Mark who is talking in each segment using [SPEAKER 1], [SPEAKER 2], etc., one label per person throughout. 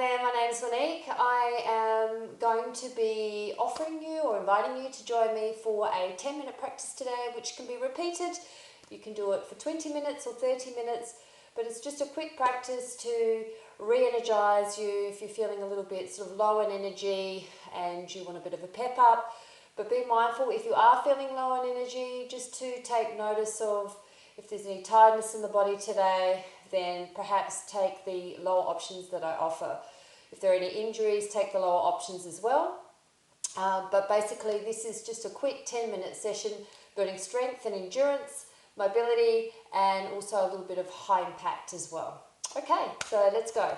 [SPEAKER 1] there, my name's Monique. I am going to be offering you or inviting you to join me for a 10-minute practice today, which can be repeated. You can do it for 20 minutes or 30 minutes, but it's just a quick practice to re-energize you if you're feeling a little bit sort of low in energy and you want a bit of a pep up. But be mindful if you are feeling low in energy, just to take notice of if there's any tiredness in the body today, then perhaps take the lower options that I offer. If there are any injuries, take the lower options as well. But basically this is just a quick 10-minute session building strength and endurance, mobility, and also a little bit of high impact as well. Okay, so let's go.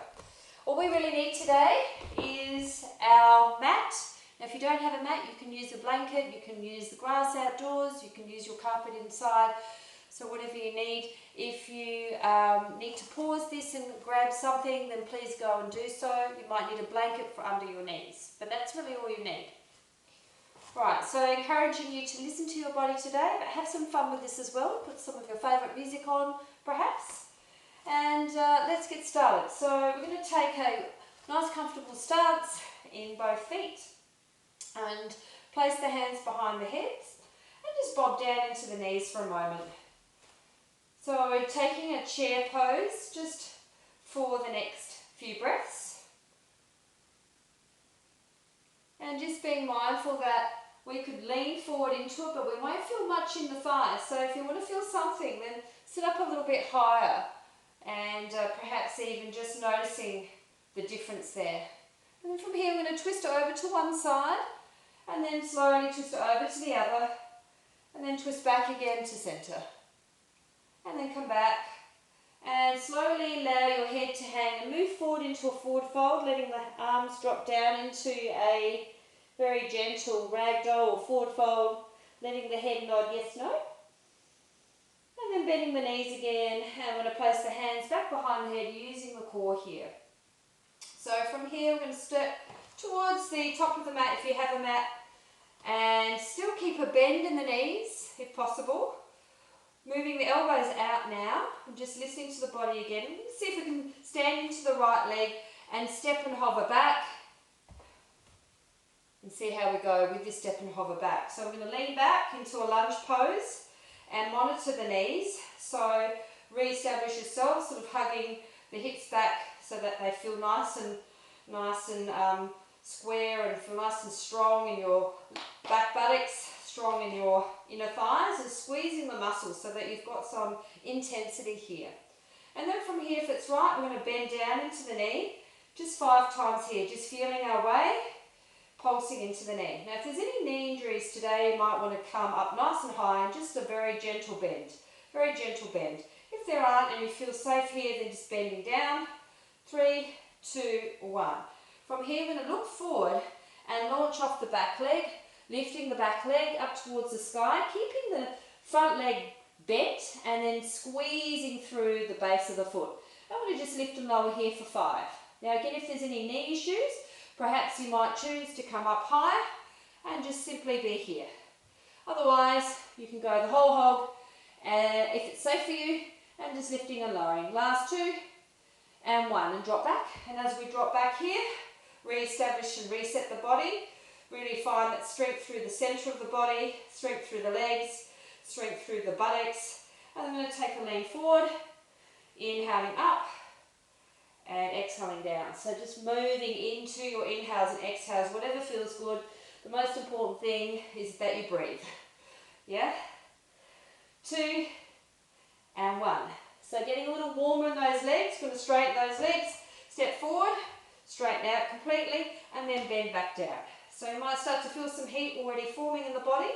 [SPEAKER 1] All we really need today is our mat. Now if you don't have a mat, you can use a blanket, you can use the grass outdoors, you can use your carpet inside. So whatever you need. If you need to pause this and grab something, then please go and do so. You might need a blanket for under your knees, but that's really all you need. Right, so encouraging you to listen to your body today, but have some fun with this as well. Put some of your favourite music on, perhaps. And let's get started. So we're going to take a nice comfortable stance in both feet and place the hands behind the heads and just bob down into the knees for a moment. So we're taking a chair pose just for the next few breaths. And just being mindful that we could lean forward into it, but we won't feel much in the thighs. So if you want to feel something, then sit up a little bit higher and perhaps even just noticing the difference there. And then from here we're going to twist it over to one side and then slowly twist it over to the other and then twist back again to centre. And then come back and slowly allow your head to hang and move forward into a forward fold, letting the arms drop down into a very gentle ragdoll or forward fold, letting the head nod yes, no. And then bending the knees again, and I'm going to place the hands back behind the head using the core here. So from here we're going to step towards the top of the mat if you have a mat, and still keep a bend in the knees if possible. Moving the elbows out now and just listening to the body again. See if we can stand into the right leg and step and hover back. And see how we go with this step and hover back. So we're going to lean back into a lunge pose and monitor the knees. So re-establish yourself, sort of hugging the hips back so that they feel nice and square and feel nice and strong in your back buttocks. Strong in your inner thighs and squeezing the muscles so that you've got some intensity here. And then from here, if it's right, we're going to bend down into the knee, just 5 times here, just feeling our way, pulsing into the knee. Now if there's any knee injuries today, you might want to come up nice and high and just a very gentle bend, very gentle bend. If there aren't and you feel safe here, then just bending down, 3, 2, 1. From here, we're going to look forward and launch off the back leg, lifting the back leg up towards the sky, keeping the front leg bent and then squeezing through the base of the foot. I'm going to just lift and lower here for 5. Now again, if there's any knee issues, perhaps you might choose to come up high and just simply be here. Otherwise, you can go the whole hog if it's safe for you, and just lifting and lowering. Last 2 and 1 and drop back. And as we drop back here, re-establish and reset the body. Really find that strength through the centre of the body, strength through the legs, strength through the buttocks. And I'm going to take a lean forward, inhaling up and exhaling down. So just moving into your inhales and exhales, whatever feels good. The most important thing is that you breathe. Yeah? 2 and 1. So getting a little warmer in those legs, going to straighten those legs, step forward, straighten out completely, and then bend back down. So you might start to feel some heat already forming in the body.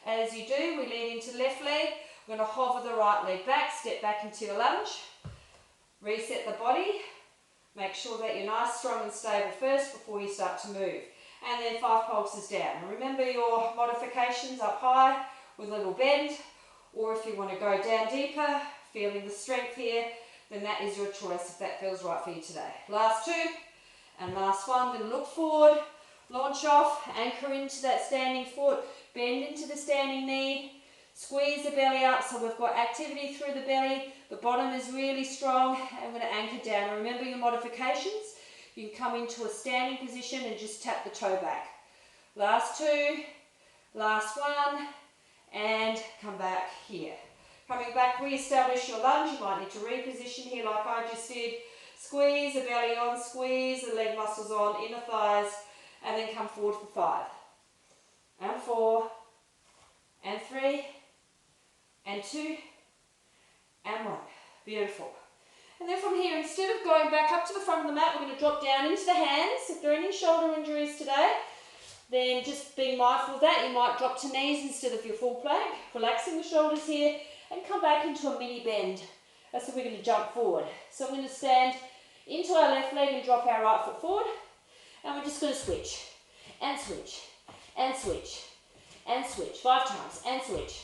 [SPEAKER 1] As you do, we lean into the left leg. We're going to hover the right leg back, step back into a lunge. Reset the body. Make sure that you're nice, strong and stable first before you start to move. And then 5 pulses down. And remember your modifications up high with a little bend. Or if you want to go down deeper, feeling the strength here, then that is your choice if that feels right for you today. Last 2 and last 1. We're going to look forward. Launch off, anchor into that standing foot, bend into the standing knee, squeeze the belly up so we've got activity through the belly, the bottom is really strong, and we're going to anchor down. And remember your modifications, You can come into a standing position and just tap the toe back. Last two, last one, and come back here. Coming back, re-establish your lunge. You might need to reposition here like I just did. Squeeze the belly on, squeeze the leg muscles on, inner thighs, and then come forward for 5, and 4, and 3, and 2, and 1. Beautiful. And then from here, instead of going back up to the front of the mat, we're going to drop down into the hands. If there are any shoulder injuries today, then just being mindful of that, you might drop to knees instead of your full plank, relaxing the shoulders here, and come back into a mini bend. So we're going to jump forward. So I'm going to stand into our left leg and drop our right foot forward, and we're just going to switch, and switch, and switch, and switch, 5 times, and switch,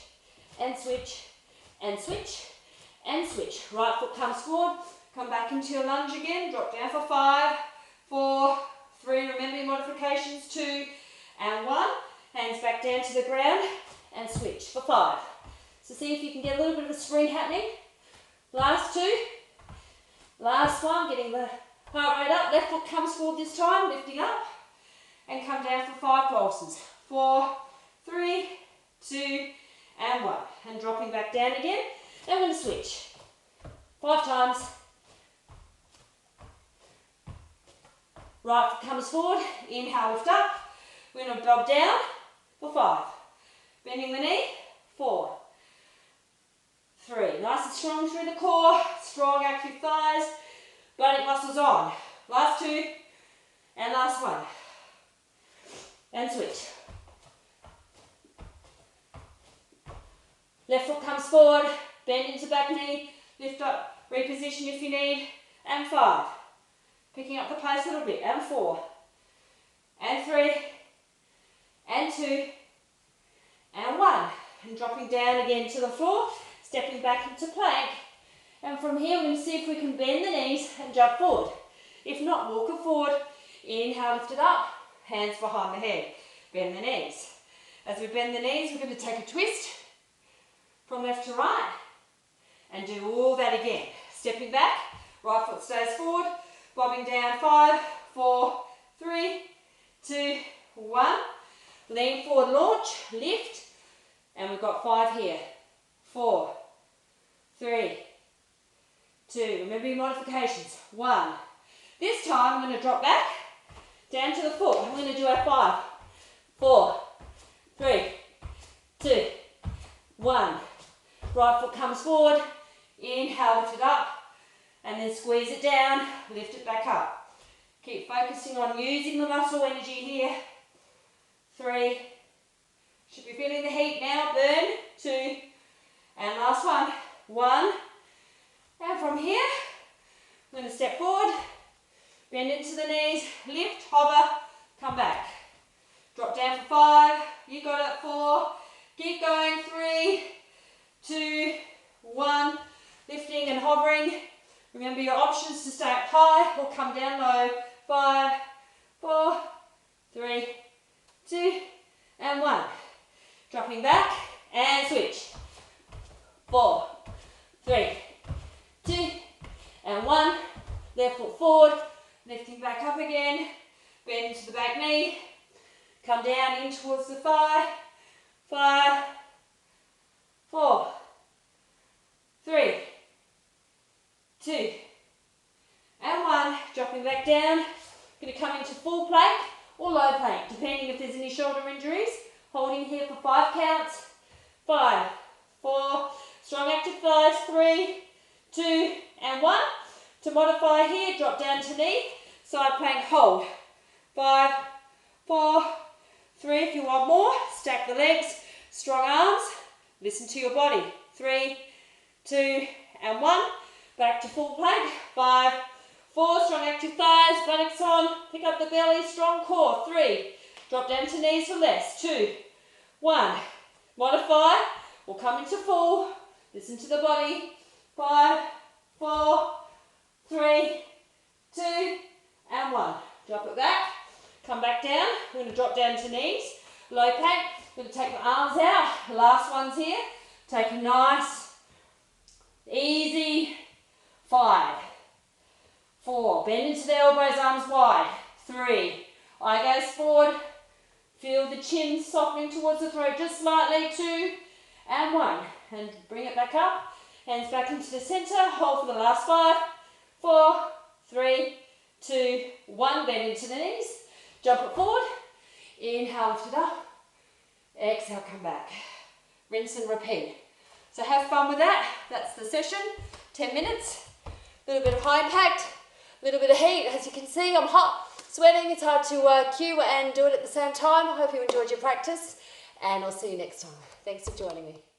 [SPEAKER 1] and switch, and switch, and switch. Right foot comes forward, come back into your lunge again, drop down for 5, 4, 3, remember your modifications, 2, and 1. Hands back down to the ground, and switch for 5. So see if you can get a little bit of a spring happening. Last 2, last one, getting the heart rate up, left foot comes forward this time, lifting up, and come down for 5 pulses. 4, 3, 2, and 1. And dropping back down again. And we're going to switch 5 times. Right foot comes forward, inhale, lift up. We're going to bob down for 5. Bending the knee, 4, 3. Nice and strong through the core, strong active thighs, buttock muscles on. Last 2, and last 1. And switch. Left foot comes forward, bend into back knee, lift up, reposition if you need, and 5. Picking up the pace a little bit, and 4, and 3, and 2, and 1. And dropping down again to the floor, stepping back into plank. And from here, we're going to see if we can bend the knees and jump forward. If not, walk it forward. Inhale, lift it up, hands behind the head. Bend the knees. As we bend the knees, we're going to take a twist from left to right, and do all that again. Stepping back, right foot stays forward, bobbing down, 5, 4, 3, 2, 1. Lean forward, launch, lift, and we've got 5 here. 4, 3, 2. Remember your modifications. 1. This time I'm going to drop back, down to the foot. I'm going to do our 5, 4, 3, 2, 1. Right foot comes forward, inhale, lift it up, and then squeeze it down, lift it back up. Keep focusing on using the muscle energy here. 3, should be feeling the heat now, burn. 2, and last one, 1. And from here, I'm going to step forward, bend into the knees, lift, hover, come back. Drop down for 5, you got it, 4, keep going, 3, 2, 1, lifting and hovering. Remember your options to stay up high or come down low. 5, 4, 3, 2, and 1. Dropping back and switch. 4, 3, 2, and 1. Left foot forward, lifting back up again. Bend into the back knee. Come down in towards the thigh. 5, 4, 3, 2, and 1. Dropping back down. Going to come into full plank or low plank, depending if there's any shoulder injuries. Holding here for 5 counts. 5, 4, strong active thighs. 3, 2, and 1. To modify here, drop down to knee, side plank, hold. 5, 4, 3. If you want more, stack the legs, strong arms. Listen to your body. 3, 2, and 1. Back to full plank. 5, 4, strong active thighs, buttocks on. Pick up the belly, strong core. 3, drop down to knees for less. 2, 1. Modify. We'll come into full. Listen to the body. 5, 4, 3, 2, and 1. Drop it back. Come back down. We're going to drop down to knees. Low plank. We're going to take the arms out. Last one's here. Take a nice, easy 5, 4, bend into the elbows, arms wide. 3, eye gaze forward. Feel the chin softening towards the throat just slightly. 2 and 1. And bring it back up. Hands back into the center. Hold for the last 5, 4, 3, 2, 1. Bend into the knees. Jump it forward. Inhale, lift it up. Exhale, come back. Rinse and repeat. So have fun with that. That's the session. 10 minutes. A little bit of high impact. A little bit of heat. As you can see, I'm hot, sweating. It's hard to cue and do it at the same time. I hope you enjoyed your practice. And I'll see you next time. Thanks for joining me.